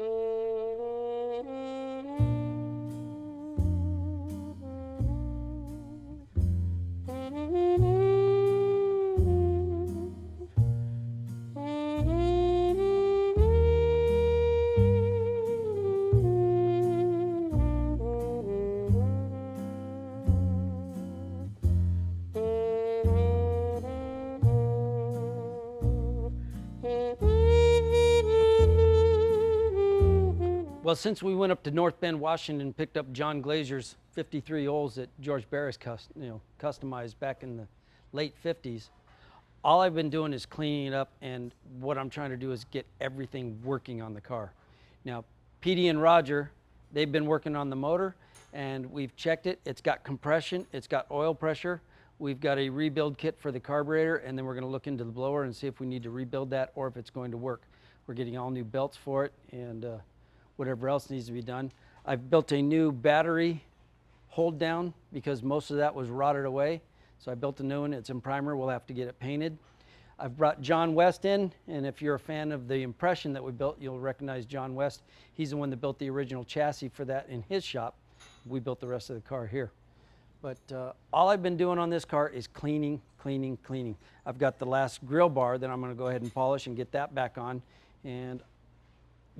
Well, since we went up to North Bend, Washington, and picked up John Glazer's 53 holes that George Barris customized back in the late 50s, all I've been doing is cleaning it up, and what I'm trying to do is get everything working on the car. Now, Petey and Roger, they've been working on the motor, and we've checked it. It's got compression, it's got oil pressure. We've got a rebuild kit for the carburetor, and then we're going to look into the blower and see if we need to rebuild that or if it's going to work. We're getting all new belts for it, and whatever else needs to be done. I've built a new battery hold down because most of that was rotted away. So I built a new one. It's in primer. We'll have to get it painted. I've brought John West in, and if you're a fan of the impression that we built, you'll recognize John West. He's the one that built the original chassis for that in his shop. We built the rest of the car here. But all I've been doing on this car is cleaning, cleaning, cleaning. I've got the last grill bar that I'm going to go ahead and polish and get that back on. And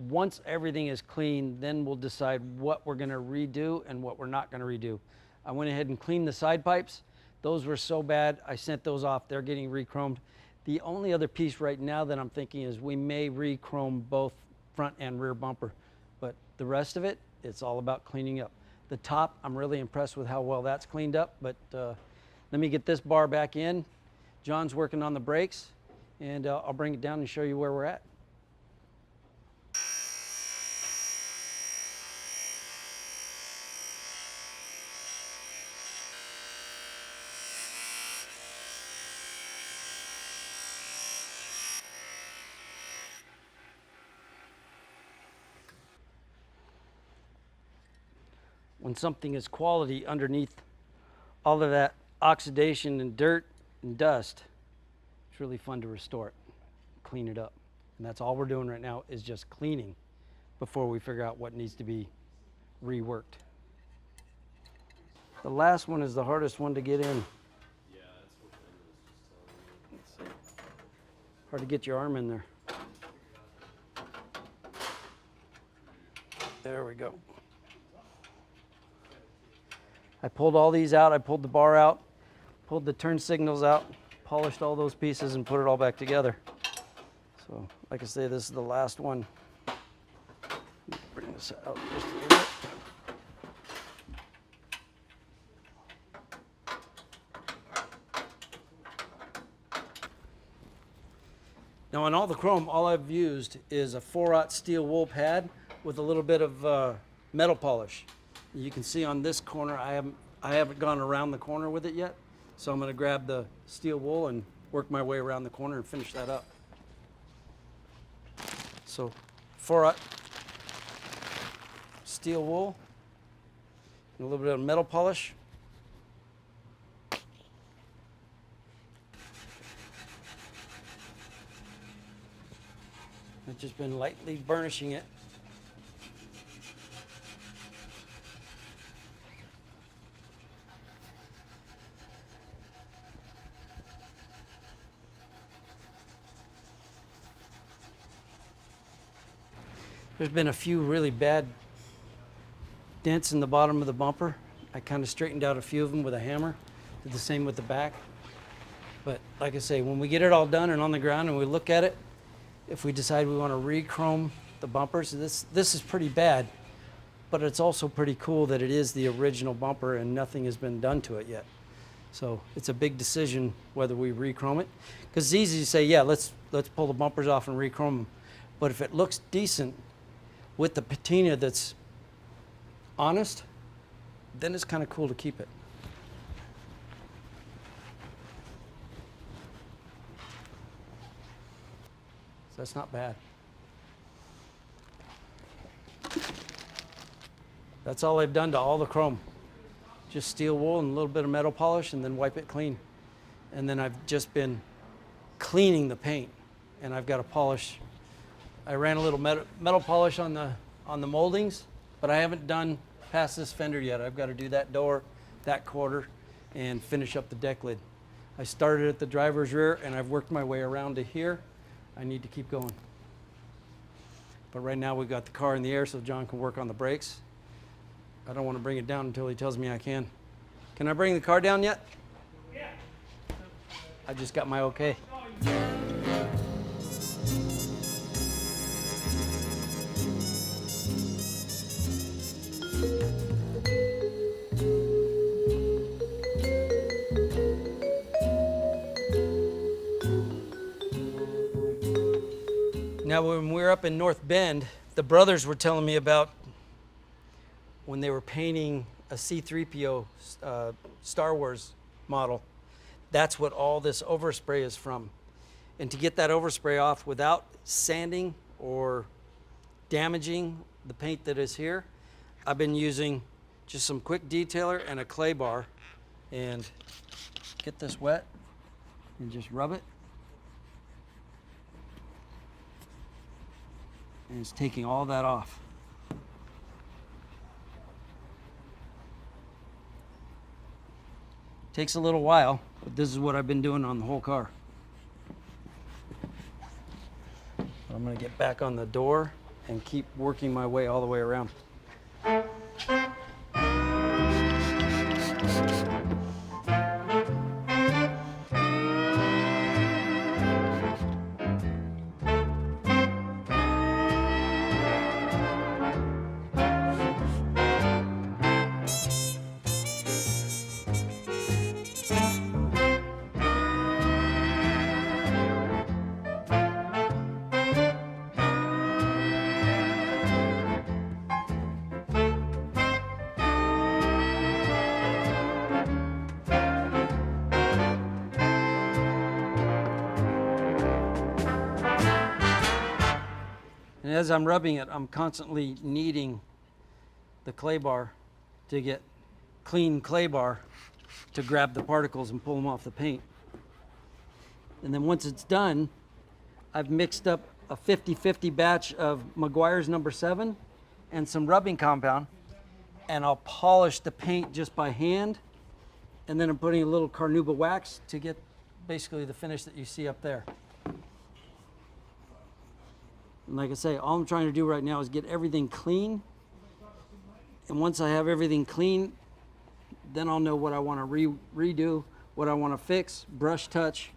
once everything is clean, then we'll decide what we're going to redo and what we're not going to redo. I went ahead and cleaned the side pipes. Those were so bad, I sent those off. They're getting re-chromed. The only other piece right now that I'm thinking is we may re-chrome both front and rear bumper. But the rest of it, it's all about cleaning up. The top, I'm really impressed with how well that's cleaned up. But let me get this bar back in. John's working on the brakes, and I'll bring it down and show you where we're at. When something is quality underneath all of that oxidation and dirt and dust, it's really fun to restore it, clean it up. And that's all we're doing right now is just cleaning before we figure out what needs to be reworked. The last one is the hardest one to get in. Yeah, that's what Ben was just telling me. Let's see. Hard to get your arm in there. There we go. I pulled all these out. I pulled the bar out, pulled the turn signals out, polished all those pieces, and put it all back together. So, like I say, this is the last one. Bring this out just a little bit. Now, on all the chrome, all I've used is a 4/0 steel wool pad with a little bit of metal polish. You can see on this corner, I haven't gone around the corner with it yet. So I'm going to grab the steel wool and work my way around the corner and finish that up. So 4/0 steel wool and a little bit of metal polish. I've just been lightly burnishing it. There's been a few really bad dents in the bottom of the bumper. I kind of straightened out a few of them with a hammer. Did the same with the back. But like I say, when we get it all done and on the ground and we look at it, if we decide we want to re-chrome the bumpers, this is pretty bad, but it's also pretty cool that it is the original bumper and nothing has been done to it yet. So it's a big decision whether we re-chrome it. Because it's easy to say, yeah, let's pull the bumpers off and re-chrome them. But if it looks decent with the patina that's honest, then it's kind of cool to keep it. So that's not bad. That's all I've done to all the chrome. Just steel wool and a little bit of metal polish and then wipe it clean. And then I've just been cleaning the paint, and I've got to polish I ran a little metal polish on the moldings, but I haven't done past this fender yet. I've got to do that door, that quarter, and finish up the deck lid. I started at the driver's rear and I've worked my way around to here. I need to keep going. But right now we've got the car in the air so John can work on the brakes. I don't want to bring it down until he tells me I can. Can I bring the car down yet? Yeah. I just got my okay. Now, when we were up in North Bend, the brothers were telling me about when they were painting a C-3PO Star Wars model. That's what all this overspray is from. And to get that overspray off without sanding or damaging the paint that is here, I've been using just some quick detailer and a clay bar. And get this wet and just rub it. And it's taking all that off. Takes a little while, but this is what I've been doing on the whole car. I'm gonna get back on the door and keep working my way all the way around. And as I'm rubbing it, I'm constantly kneading the clay bar to get clean clay bar to grab the particles and pull them off the paint. And then once it's done, I've mixed up a 50-50 batch of Meguiar's number 7 and some rubbing compound, and I'll polish the paint just by hand, and then I'm putting a little carnauba wax to get basically the finish that you see up there. And like I say, all I'm trying to do right now is get everything clean. And once I have everything clean, then I'll know what I want to redo, what I want to fix, brush touch,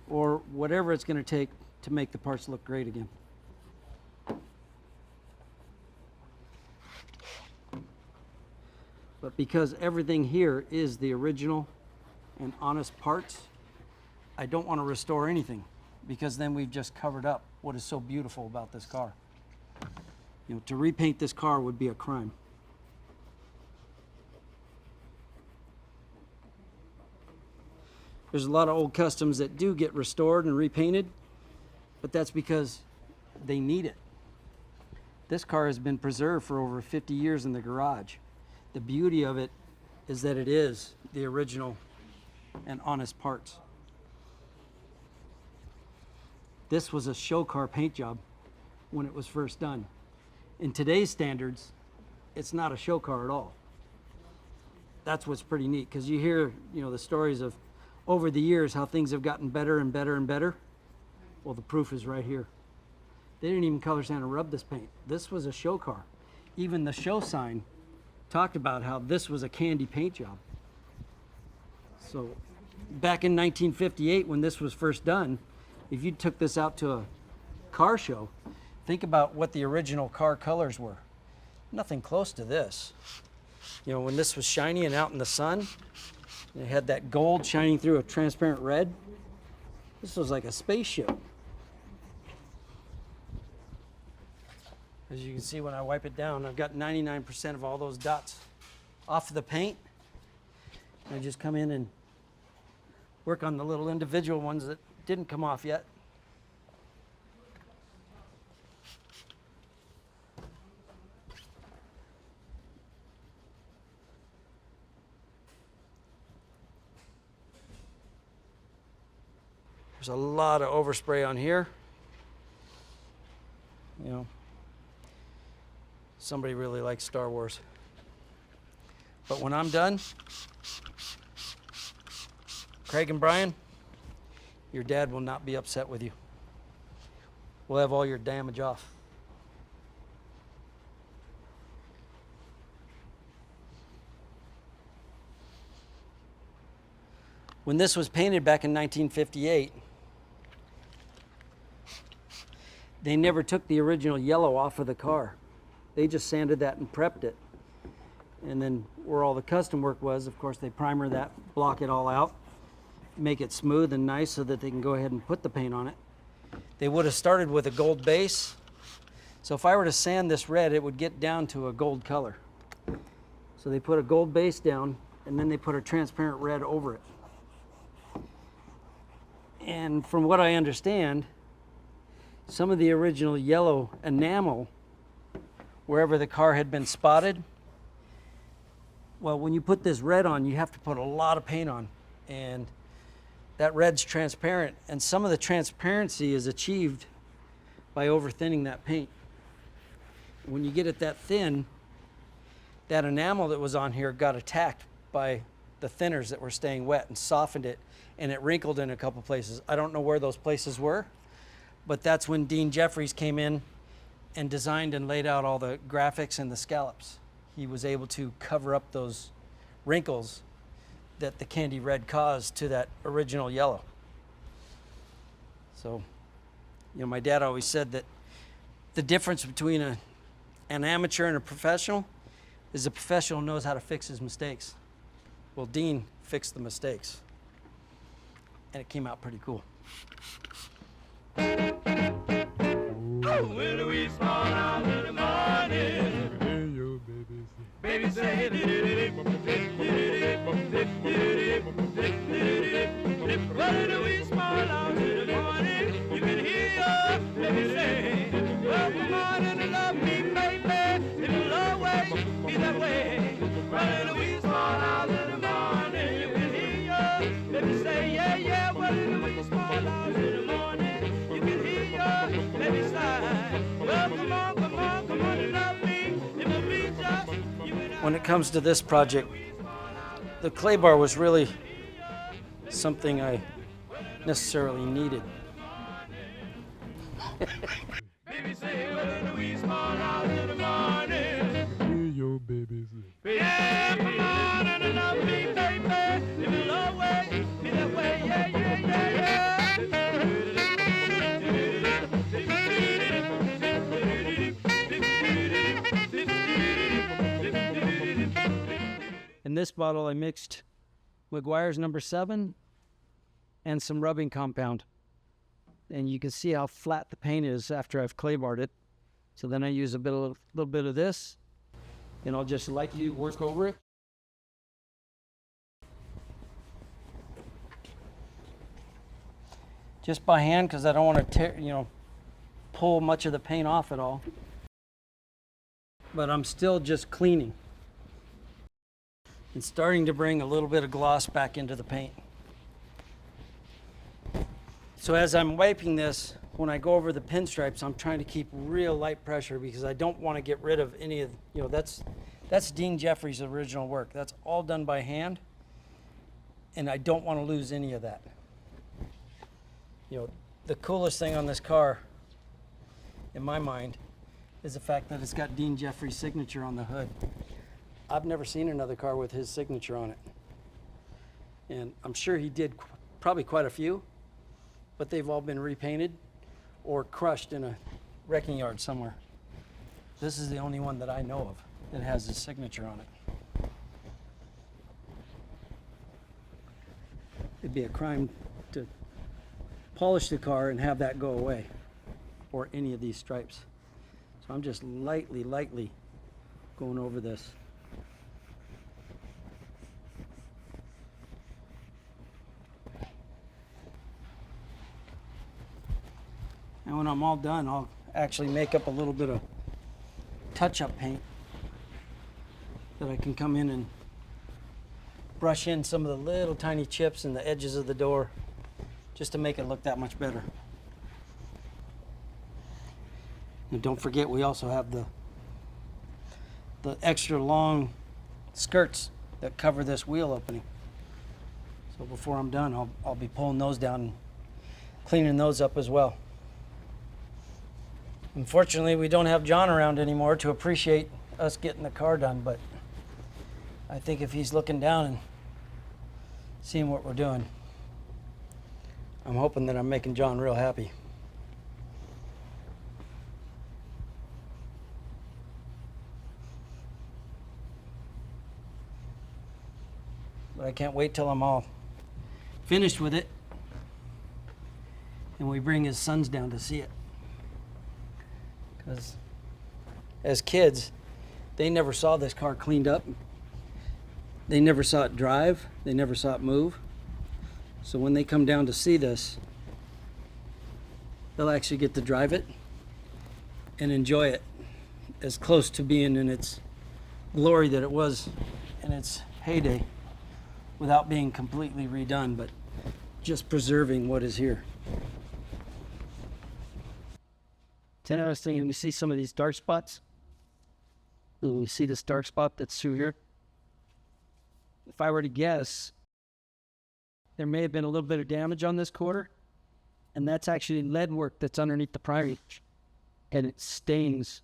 or whatever it's going to take to make the parts look great again. But because everything here is the original and honest parts, I don't want to restore anything, because then we've just covered up what is so beautiful about this car. You know, to repaint this car would be a crime. There's a lot of old customs that do get restored and repainted, but that's because they need it. This car has been preserved for over 50 years in the garage. The beauty of it is that it is the original and honest parts. This was a show car paint job when it was first done. In today's standards, it's not a show car at all. That's what's pretty neat, because you hear, you know, the stories of over the years how things have gotten better and better and better. Well, the proof is right here. They didn't even color sand or rub this paint. This was a show car. Even the show sign talked about how this was a candy paint job. So back in 1958, when this was first done, if you took this out to a car show, think about what the original car colors were. Nothing close to this. You know, when this was shiny and out in the sun, it had that gold shining through a transparent red. This was like a spaceship. As you can see, when I wipe it down, I've got 99% of all those dots off of the paint. And I just come in and work on the little individual ones that didn't come off yet. There's a lot of overspray on here. somebody really likes Star Wars. But when I'm done, Craig and Brian, your dad will not be upset with you. We'll have all your damage off. When this was painted back in 1958, they never took the original yellow off of the car. They just sanded that and prepped it. And then where all the custom work was, of course, they primer that, block it all out, make it smooth and nice so that they can go ahead and put the paint on it. They would have started with a gold base. So if I were to sand this red, it would get down to a gold color. So they put a gold base down, and then they put a transparent red over it. And from what I understand, some of the original yellow enamel, wherever the car had been spotted, well, when you put this red on, you have to put a lot of paint on. And that red's transparent, and some of the transparency is achieved by over thinning that paint. When you get it that thin, that enamel that was on here got attacked by the thinners that were staying wet and softened it, and it wrinkled in a couple places. I don't know where those places were, but that's when Dean Jeffries came in and designed and laid out all the graphics and the scallops. He was able to cover up those wrinkles that the candy red caused to that original yellow. So, you know, my dad always said that the difference between an amateur and a professional is a professional knows how to fix his mistakes. Well, Dean fixed the mistakes, and it came out pretty cool. When we small out in the morning, hey, yo, baby say, when we small out in the morning, you can hear your baby say, well, come on and love me, baby, it'll always be that way. When we small out in the morning, you can hear your baby say, yeah, yeah, when we small out in the morning, you can hear your baby sigh. Well, come on and love me, it'll be just you and I. When it comes to this project, the clay bar was really something I necessarily needed. Baby say, when we small out in the morning, Hear your babies. yeah, come on and love me, baby, it'll always be that way, yeah, yeah, yeah, In this bottle, I mixed McGuire's number 7 and some rubbing compound. And you can see how flat the paint is after I've clay barred it. So then I use a little bit of this, and I'll just lightly work over it. Just by hand, because I don't want to pull much of the paint off at all. But I'm still just cleaning and starting to bring a little bit of gloss back into the paint. So as I'm wiping this, when I go over the pinstripes, I'm trying to keep real light pressure because I don't want to get rid of any of, that's Dean Jeffries' original work. That's all done by hand, and I don't want to lose any of that. The coolest thing on this car, in my mind, is the fact that it's got Dean Jeffries' signature on the hood. I've never seen another car with his signature on it. And I'm sure he did probably quite a few, but they've all been repainted or crushed in a wrecking yard somewhere. This is the only one that I know of that has his signature on it. It'd be a crime to polish the car and have that go away, or any of these stripes. So I'm just lightly going over this. And when I'm all done, I'll actually make up a little bit of touch-up paint that I can come in and brush in some of the little tiny chips in the edges of the door just to make it look that much better. And don't forget, we also have the the extra long skirts that cover this wheel opening. So before I'm done, I'll be pulling those down and cleaning those up as well. Unfortunately, we don't have John around anymore to appreciate us getting the car done, but I think if he's looking down and seeing what we're doing, I'm hoping that I'm making John real happy. But I can't wait till I'm all finished with it and we bring his sons down to see it. Because as kids, they never saw this car cleaned up. They never saw it drive. They never saw it move. So when they come down to see this, they'll actually get to drive it and enjoy it as close to being in its glory that it was in its heyday, without being completely redone, but just preserving what is here. It's interesting, you see some of these dark spots. You see this dark spot that's through here. If I were to guess, there may have been a little bit of damage on this quarter, and that's actually lead work that's underneath the primer, and it stains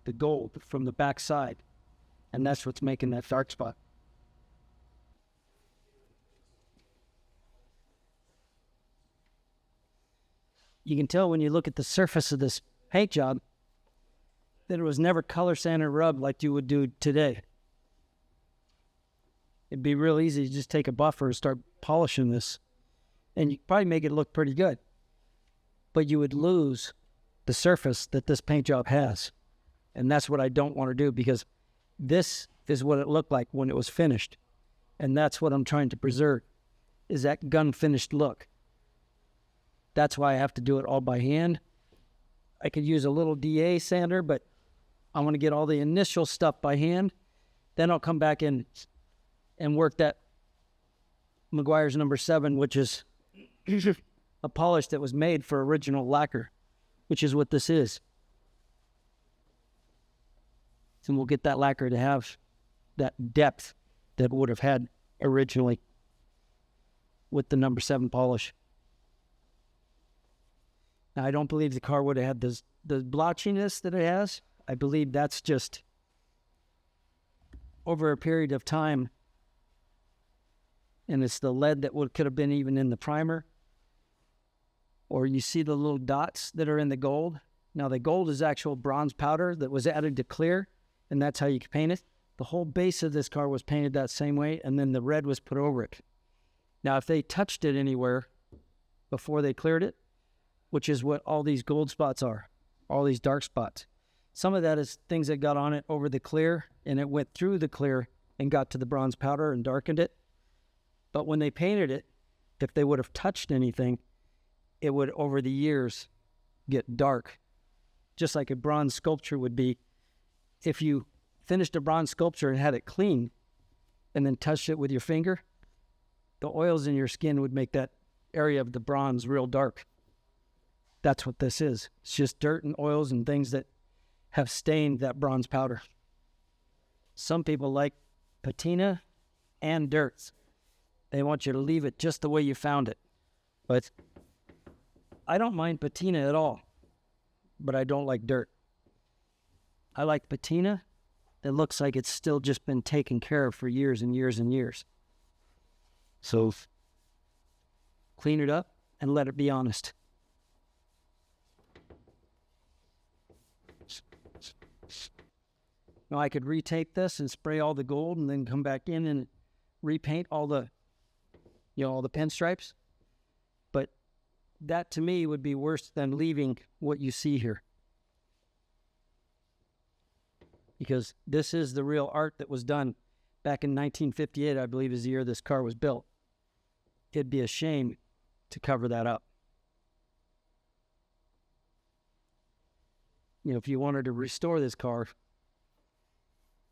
the gold from the back side, and that's what's making that dark spot. You can tell when you look at the surface of this paint job that it was never color sanded or rubbed like you would do today. It'd be real easy to just take a buffer and start polishing this, and you probably make it look pretty good. But you would lose the surface that this paint job has. And that's what I don't want to do, because this is what it looked like when it was finished. And that's what I'm trying to preserve, is that gun finished look. That's why I have to do it all by hand. I could use a little DA sander, but I want to get all the initial stuff by hand. Then I'll come back in and work that Meguiar's number 7, which is a polish that was made for original lacquer, which is what this is. And we'll get that lacquer to have that depth that it would have had originally with the number 7 polish. Now, I don't believe the car would have had the blotchiness that it has. I believe that's just over a period of time, and it's the lead that could have been even in the primer. Or you see the little dots that are in the gold. Now, the gold is actual bronze powder that was added to clear, and that's how you can paint it. The whole base of this car was painted that same way, and then the red was put over it. Now, if they touched it anywhere before they cleared it, which is what all these gold spots are, all these dark spots, some of that is things that got on it over the clear, and it went through the clear and got to the bronze powder and darkened it. But when they painted it, if they would have touched anything, it would, over the years, get dark, just like a bronze sculpture would be. If you finished a bronze sculpture and had it clean and then touched it with your finger, the oils in your skin would make that area of the bronze real dark. That's what this is. It's just dirt and oils and things that have stained that bronze powder. Some people like patina and dirt. They want you to leave it just the way you found it. But I don't mind patina at all, but I don't like dirt. I like patina that looks like it's still just been taken care of for years and years and years. So clean it up and let it be honest. Now, I could retape this and spray all the gold and then come back in and repaint all the, all the pinstripes. But that to me would be worse than leaving what you see here. Because this is the real art that was done back in 1958, I believe is the year this car was built. It'd be a shame to cover that up. If you wanted to restore this car,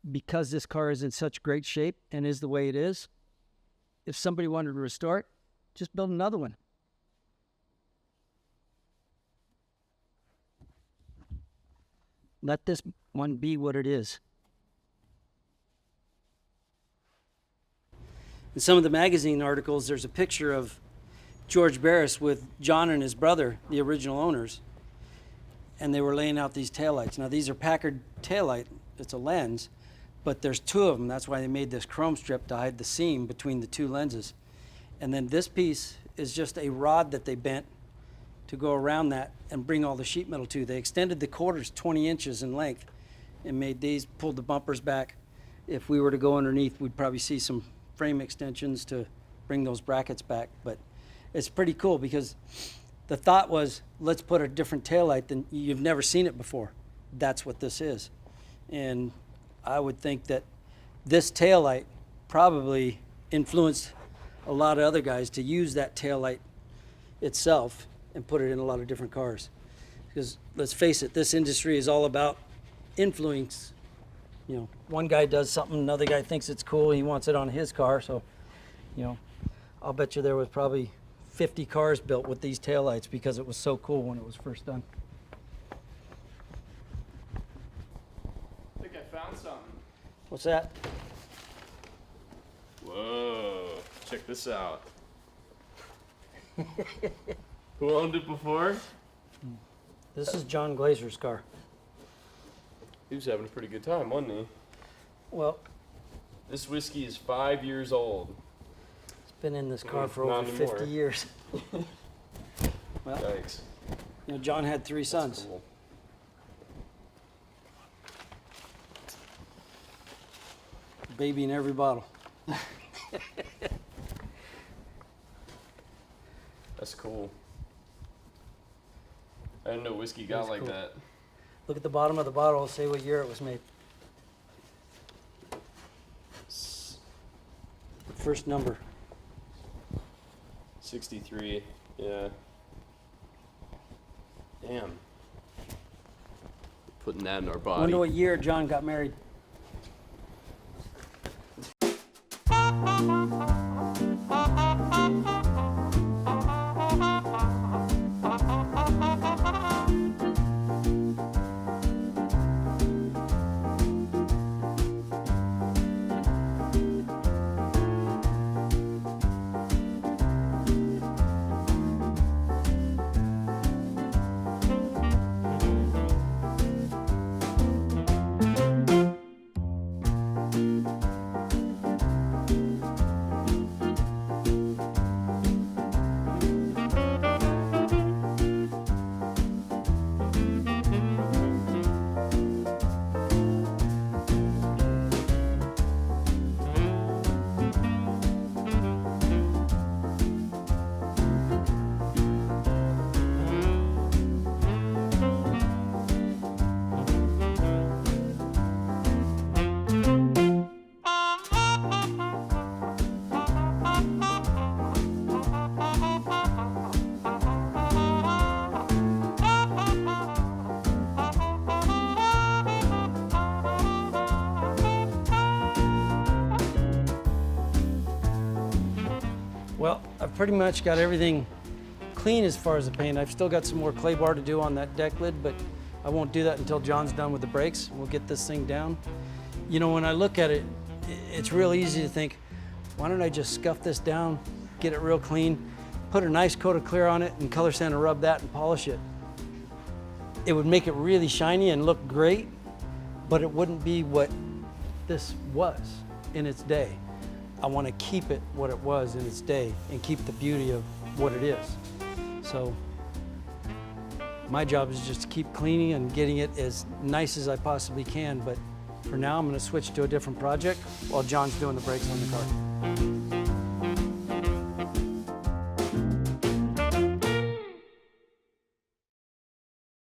because this car is in such great shape and is the way it is, if somebody wanted to restore it, just build another one. Let this one be what it is. In some of the magazine articles, there's a picture of George Barris with John and his brother, the original owners, and they were laying out these taillights. Now, these are Packard taillight. It's a lens, but there's two of them. That's why they made this chrome strip to hide the seam between the two lenses. And then this piece is just a rod that they bent to go around that and bring all the sheet metal to. They extended the quarters 20 inches in length and made these, pulled the bumpers back. If we were to go underneath, we'd probably see some frame extensions to bring those brackets back. But it's pretty cool because the thought was, let's put a different taillight than you've never seen it before. That's what this is. And I would think that this taillight probably influenced a lot of other guys to use that taillight itself and put it in a lot of different cars. Because let's face it, this industry is all about influence. You know, one guy does something, another guy thinks it's cool, he wants it on his car. So, you know, I'll bet you there was probably 50 cars built with these taillights because it was so cool when it was first done. I think I found something. What's that? Whoa, check this out. Who owned it before? This is John Glazer's car. He was having a pretty good time, wasn't he? Well, This whiskey is 5 years old. it's been in this car for Not over anymore. 50 years. Well, Yikes. you know, John had 3 sons. Cool. Baby in every bottle. That's cool. I didn't know whiskey got That's like cool. that. Look at the bottom of the bottle, say what year it was made. The first number. 63, yeah. Damn. Putting that in our body. Wonder what year John got married. Well, I've pretty much got everything clean as far as the paint. I've still got some more clay bar to do on that deck lid, but I won't do that until John's done with the brakes. We'll get this thing down. You know, when I look at it, it's real easy to think, why don't I just scuff this down, get it real clean, put a nice coat of clear on it and color sand and rub that and polish it. It would make it really shiny and look great, but it wouldn't be what this was in its day. I want to keep it what it was in its day and keep the beauty of what it is. So my job is just to keep cleaning and getting it as nice as I possibly can. But for now, I'm going to switch to a different project while John's doing the brakes on the car.